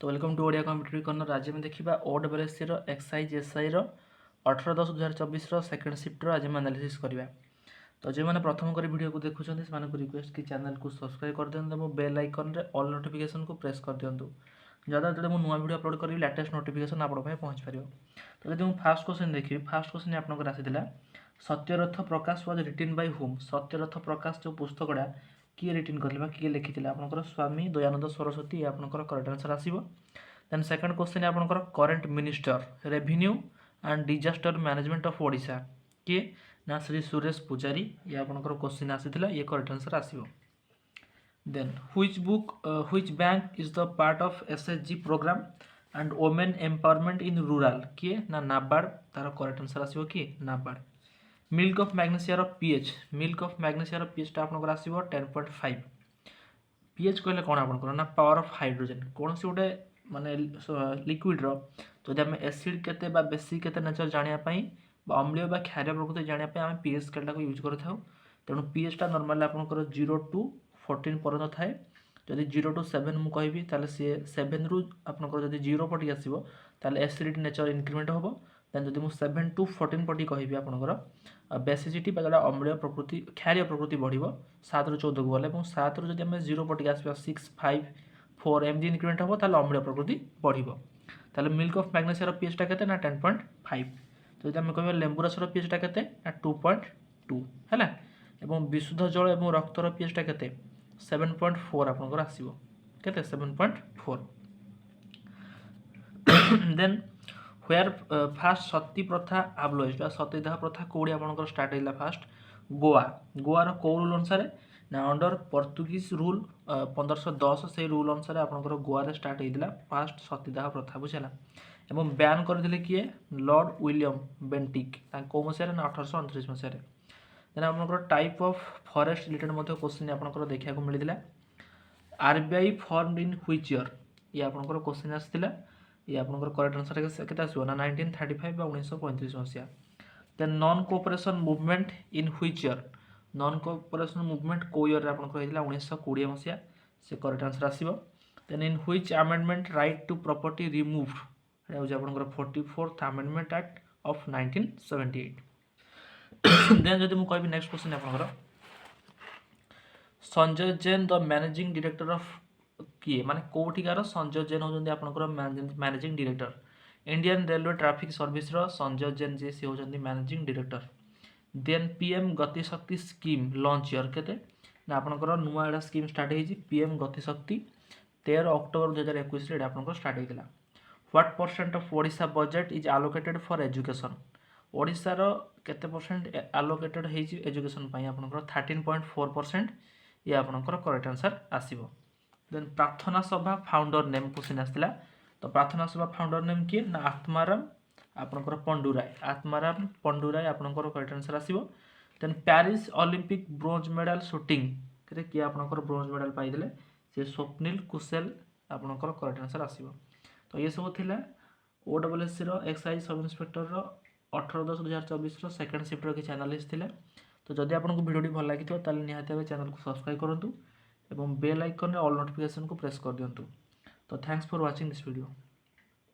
तो welcome to Odia competitive corner. आज आम देखा OSSC एक्साइज एसआई 18/10/2024 सेकेंड शिफ्टर आज आम एनालिसिस करवा। तो जो मैंने प्रथम कर वीडियो को देखुं से रिक्वेस्ट कि चैनल को सब्सक्राइब कर दिखाँ और बेल आइकन रे ऑल नोटिफिकेशन को प्रेस कर दिखाँ जहाँ जो मुझे नुआ वीडियो अपलोड करी लेटेस्ट नोटिफिकेशन आप पहुँच पार। तो जब फास्ट क्वेश्चन देखिए फास्ट क्वेश्चन आपंकर आसाला Satyarath Prakash was written by him. Satyarath प्रकाश जो पुस्तकटा किए रिटिन करले किए लिखी आपंकर स्वामी दयानंद सरस्वती आपंकर करेक्ट आंसर आसीबो। देन सेकंड क्वेश्चन आपंकर current minister revenue and disaster management of Odisha किए ना श्री सुरेश पुजारी ये आपंकर क्वेश्चन आसीथिला ये करेक्ट आंसर आसीबो। Then which bank is the part of SHG program and women empowerment in rural किए ना नाबार्ड तार करेक्ट आंसर आसीबो कि NABARD. Milk of magnesia pH milk of magnesia पीएचटा आपंकर आसीबो 10.5। पीएच कहले कौन आपंकर ना पावर ऑफ हाइड्रोजन कौन सी गोटे माने लिक्विड रो तो आम एसिड केते बा बेसिक केते नेचर जानापी अम्लीय बा क्षारीय प्रकृति जानापी आम पीएच स्केलटा को यूज करता। तेणु पीएचटा नॉर्मली आपंकर 0 to 14 पर्यंत थाए। जदि 0 to 7 मुझे कहबी ताले सी 7 रु आपंकर जब 0 पटी आसो ताले एसिडिटी नेचर इंक्रीमेंट हम। देन जब मुझे 7 to 14 पटी कहबी आपंकर बेसिसिटी जो अम्लीय प्रकृति क्षारीय प्रकृति बढ़ 7 ରୁ 14 को गले 7 ରୁ जब 0 पटी आस 6 5 4 एमती इंक्रीमेंट हम ताले अम्लीय प्रकृति बढ़। ताले मिल्क ऑफ मैग्नेशिया पीएचटा केते ना 10.5। तो जब आम कह लेंबू रसर पीएचटा केते ना 2.2 है एवं विशुद्ध जल और रक्तर पीएचटा केते 7.4 आपंकर आसीबो केते 7.4। देन व्हेयर फास्ट सती प्रथा आब्लोइज सतीदाह प्रथा कौड़ी आपंकर स्टार्ट होगा फास्ट गोवा गोवार कौ रूल अनुसार ना अंडर पोर्तुगीज रूल 1510 से रूल अनुसार आपंकर गोवा स्टार्ट होता फास्ट सतीदाह प्रथा बुझेगा एवं बैन करते किए लॉर्ड विलियम बेंटिक कौ मसीह ना 1829 मसीह। देन आपंकर type of forest related question आपंकर देखा मिलता। RBI formed in which year ये आपंकर क्वेश्चन आसाला ये आपंकर करेक्ट आंसर केते आसीबो ना 1935 बा 1935 मसीहा। Then non cooperation movement in which year non cooperation movement को ईयर आपंकर होइतिला 1920 मसीहा से करेक्ट आंसर आसीबो। Then in which amendment right to property removed एटा हो आपंकर 44th amendment act of 1978। Then जदि मु कहबी नेक्स्ट क्वेश्चन आपंकर Sanjay Jain the managing director of किए माने कोठिकार संजय जैन होजंदी आपनकर managing director. Indian railway traffic service रो संजय जैन जे से होजंदी managing director. Then PM Gati Shakti scheme launch year केते ना आपनकर नुआ एडा scheme start hazy PM Gati शक्ति 13 अक्टोबर 2021 रे आपनकर स्टार्ट हेतिला। What percent of Odisha budget is allocated for education Odisha रो केते परसेंट एलोकेटेड हेजी एजुकेशन पई आपनकर 13.4% ये आपनकर करेक्ट आंसर आसीबो। देन प्रार्थना सभा फाउंडर नेम क्वेश्चन आसला। तो प्रार्थना सभा फाउंडर नेम किए ना आत्माराम आपनकर पंडुराय आत्माराम पंडुराय आपनकर करेक्ट आंसर आसीबो। Then Paris Olympic bronze medal shooting केते किए आपनकर ब्रोंज मेडल पाइदेले से स्वप्निल कुशल आपनकर करेक्ट आंसर आसीबो। तो ये सब थिला OSSC रो एक्साइज सब इंस्पेक्टर रो 18/10/2024 रो सेकंड शिफ्ट रो कि एनालिसिस थिला। तो जदि आपको वीडियो भल लगी ताले निहाती भावे चैनल को सब्सक्राइब करूँ और बेल आइकन रे ऑल नोटिफिकेशन को प्रेस कर दिंतु। तो thanks for watching this video.